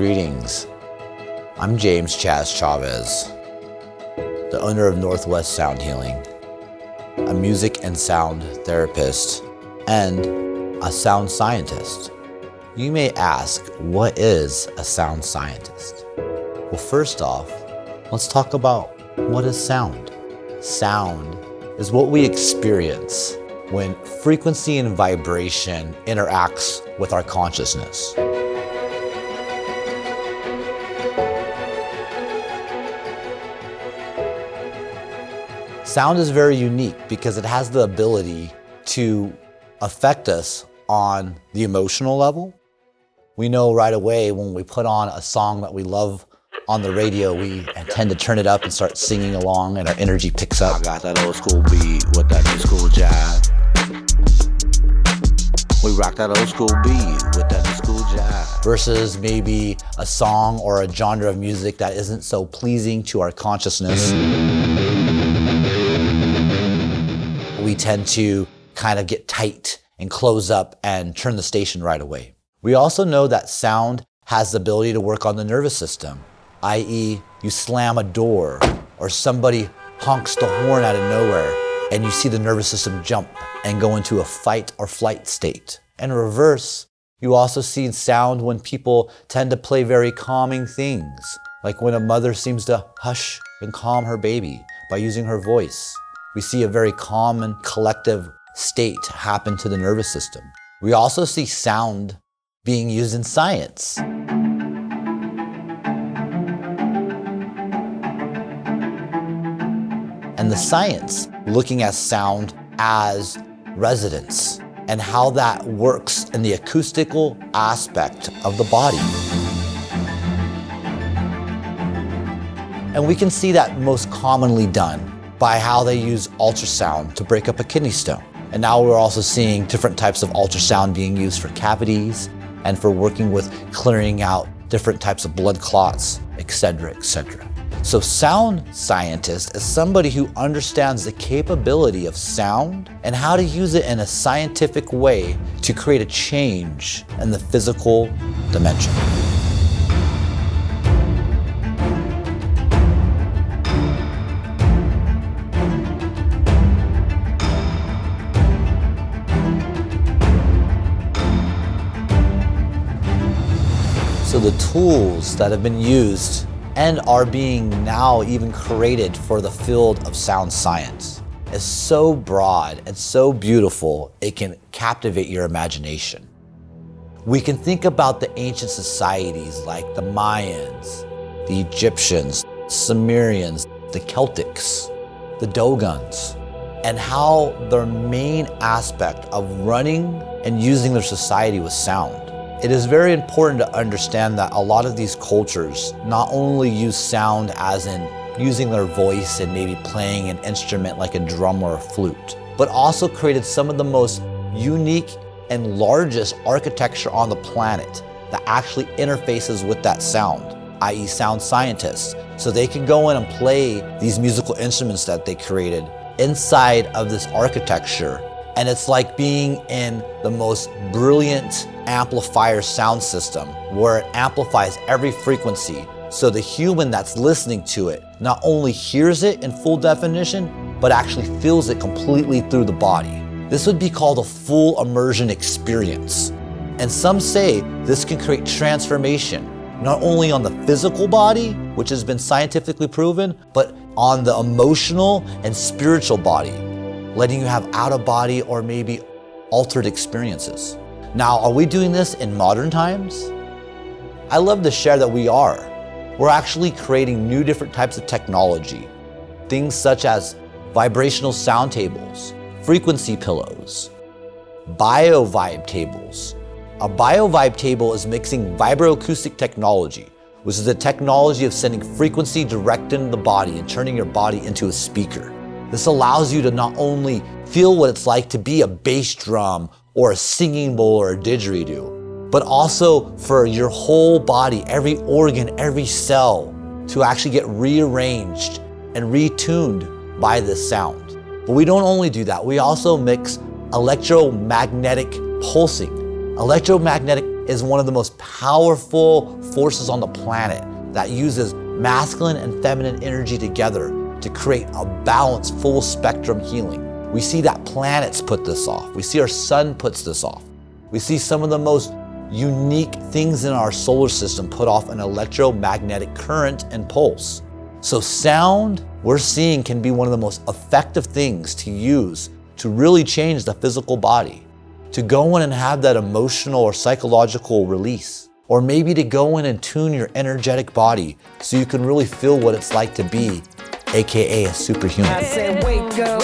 Greetings. I'm James Chaz Chavez, the owner of Northwest Sound Healing, a music and sound therapist, and a sound scientist. You may ask, what is a sound scientist? Well, first off, let's talk about what is sound. Sound is what we experience when frequency and vibration interacts with our consciousness. Sound is very unique because it has the ability to affect us on the emotional level. We know right away when we put on a song that we love on the radio, we tend to turn it up and start singing along and our energy picks up. I got that old school beat with that new school jive. We rock that old school beat with that new school jive. Versus maybe a song or a genre of music that isn't so pleasing to our consciousness. We tend to kind of get tight and close up and turn the station right away. We also know that sound has the ability to work on the nervous system, i.e. you slam a door or somebody honks the horn out of nowhere and you see the nervous system jump and go into a fight or flight state. In reverse, you also see sound when people tend to play very calming things, like when a mother seems to hush and calm her baby by using her voice. We see a very calm and collective state happen to the nervous system. We also see sound being used in science. And the science looking at sound as resonance and how that works in the acoustical aspect of the body. And we can see that most commonly done by how they use ultrasound to break up a kidney stone. And now we're also seeing different types of ultrasound being used for cavities and for working with clearing out different types of blood clots, etc., etc. So sound scientist is somebody who understands the capability of sound and how to use it in a scientific way to create a change in the physical dimension. So the tools that have been used and are being now even created for the field of sound science is so broad and so beautiful, it can captivate your imagination. We can think about the ancient societies like the Mayans, the Egyptians, Sumerians, the Celtics, the Dogons, and how their main aspect of running and using their society was sound. It is very important to understand that a lot of these cultures not only use sound as in using their voice and maybe playing an instrument like a drum or a flute, but also created some of the most unique and largest architecture on the planet that actually interfaces with that sound, i.e. sound scientists. So they can go in and play these musical instruments that they created inside of this architecture. And it's like being in the most brilliant amplifier sound system where it amplifies every frequency. So the human that's listening to it not only hears it in full definition, but actually feels it completely through the body. This would be called a full immersion experience. And some say this can create transformation, not only on the physical body, which has been scientifically proven, but on the emotional and spiritual body, letting you have out-of-body or maybe altered experiences. Now, are we doing this in modern times? I love to share that we are. We're actually creating new different types of technology. Things such as vibrational sound tables, frequency pillows, bio-vibe tables. A bio-vibe table is mixing vibroacoustic technology, which is the technology of sending frequency direct into the body and turning your body into a speaker. This allows you to not only feel what it's like to be a bass drum or a singing bowl or a didgeridoo, but also for your whole body, every organ, every cell to actually get rearranged and retuned by this sound. But we don't only do that, we also mix electromagnetic pulsing. Electromagnetic is one of the most powerful forces on the planet that uses masculine and feminine energy together to create a balanced, full spectrum healing. We see that planets put this off. We see our sun puts this off. We see some of the most unique things in our solar system put off an electromagnetic current and pulse. So sound, we're seeing, can be one of the most effective things to use to really change the physical body, to go in and have that emotional or psychological release, or maybe to go in and tune your energetic body so you can really feel what it's like to be, AKA a superhuman. I said, wake up,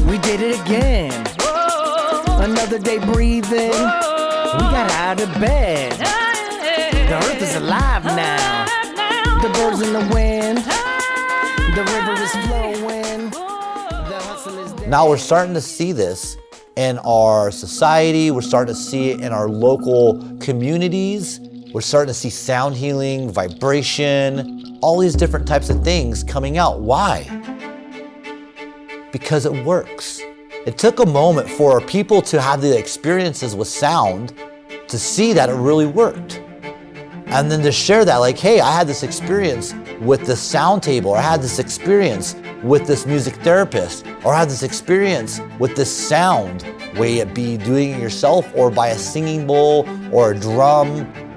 we did it again. Another day breathing, we got out of bed. The earth is alive now. The birds in the wind, the river is flowing. The hustle is dead. Now we're starting to see this in our society. We're starting to see it in our local communities. We're starting to see sound healing, vibration, all these different types of things coming out. Why? Because it works. It took a moment for people to have the experiences with sound to see that it really worked. And then to share that, like, hey, I had this experience with this sound table, or I had this experience with this music therapist, or I had this experience with this sound, way it be doing it yourself or by a singing bowl or a drum,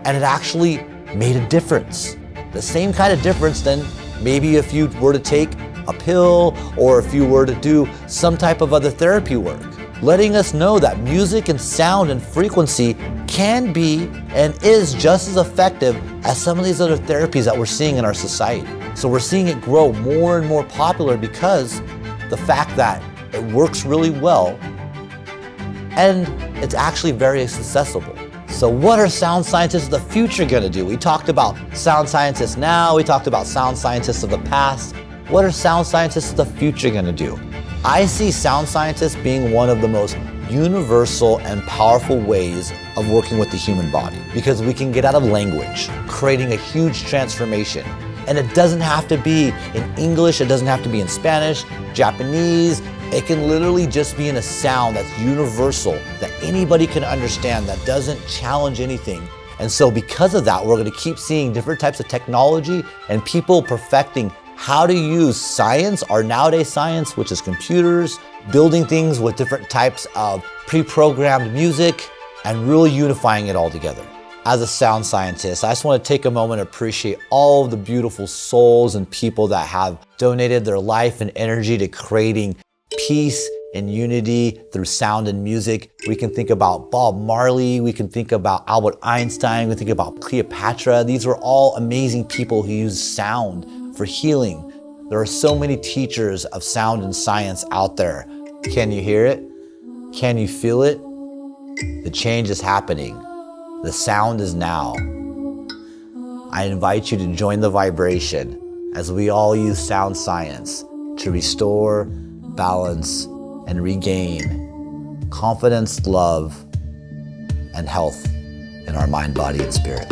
and it actually made a difference. The same kind of difference than maybe if you were to take a pill or if you were to do some type of other therapy work. Letting us know that music and sound and frequency can be and is just as effective as some of these other therapies that we're seeing in our society. So we're seeing it grow more and more popular because the fact that it works really well and it's actually very accessible. So what are sound scientists of the future gonna do? We talked about sound scientists now, we talked about sound scientists of the past. What are sound scientists of the future gonna do? I see sound scientists being one of the most universal and powerful ways of working with the human body, because we can get out of language, creating a huge transformation. And it doesn't have to be in English, it doesn't have to be in Spanish, Japanese. It can literally just be in a sound that's universal, that anybody can understand, that doesn't challenge anything. And so because of that, we're gonna keep seeing different types of technology and people perfecting how to use science, our nowadays science, which is computers, building things with different types of pre-programmed music, and really unifying it all together. As a sound scientist, I just want to take a moment to appreciate all of the beautiful souls and people that have donated their life and energy to creating peace and unity through sound and music. We can think about Bob Marley, we can think about Albert Einstein, we can think about Cleopatra. These were all amazing people who used sound for healing. There are so many teachers of sound and science out there. Can you hear it? Can you feel it? The change is happening. The sound is now. I invite you to join the vibration as we all use sound science to restore, balance, and regain confidence, love, and health in our mind, body, and spirit.